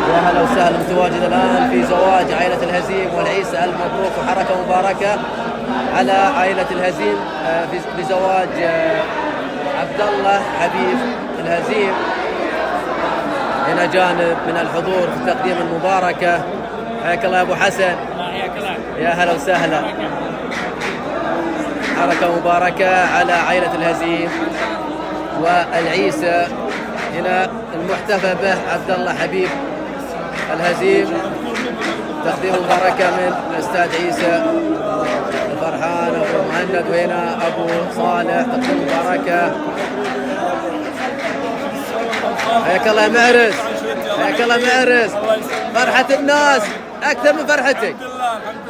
يا هلا وسهلا، متواجد الآن في زواج عائلة الهزيم والعيسى. ألف مبروك وحركة مباركة على عائلة الهزيم في زواج عبد الله حبيب الهزيم. هنا جانب من الحضور في التقديم المباركة. حياك الله يا أبو حسن. يا هلا وسهلا، حركة مباركة على عائلة الهزيم والعيسى. هنا المحتفى به عبد الله حبيب الهزيم. تقديم مباركة من الأستاذ عيسى الفرحان أبو مهند، وهنا أبو صالح. تقديم مباركة. حياك الله يا معرس، حياك الله يا معرس. فرحة الناس أكثر من فرحتك،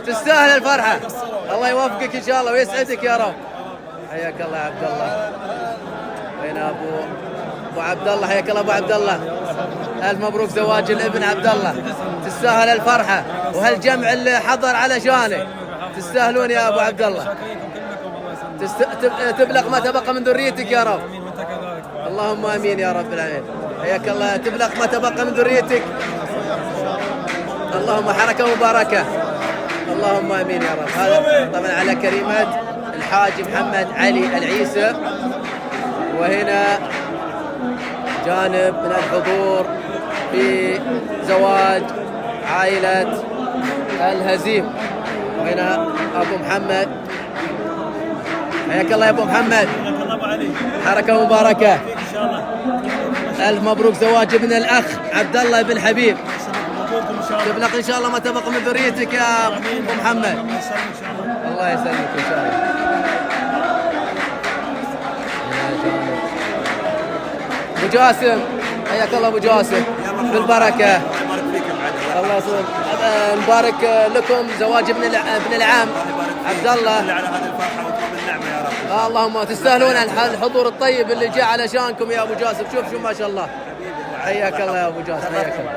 تستاهل الفرحة. الله يوفقك إن شاء الله ويسعدك يا رب. حياك الله يا عبد الله. وهنا أبو عبد الله. حياك الله أبو عبد الله، ألف مبروك زواج الابن عبد الله. تستاهل الفرحة وهالجمع اللي حضر علشانك، تستاهلون يا أبو عبد الله. تبلغ ما تبقى من ذريتك يا رب. اللهم آمين يا رب العالمين. حياك الله. تبلغ ما تبقى من ذريتك. اللهم حركة مباركة. اللهم آمين يا رب. هذا طبعا على كريمة الحاج محمد علي العيسى. وهنا جانب من الحضور في زواج عائلة الهزيم. وهنا أبو محمد. حياك الله يا أبو محمد، حركة مباركة. ألف مبروك زواج ابن الأخ عبد الله بن حبيب. تبلغ إن شاء الله ما تبقى من ذريتك يا أبو محمد. الله يسلمك إن شاء الله. أبو جاسم، حياك الله أبو جاسم، بالبركة. الله يسلمك. نبارك لكم زواج ابن العام عبد الله. على هذه الفرحة وتكون النعمة يا رب. اللهم تستاهلون الحضور الطيب اللي جاء علشانكم يا أبو جاسم. شوف ما شاء الله. حياك الله يا أبو جاسم، حياك الله.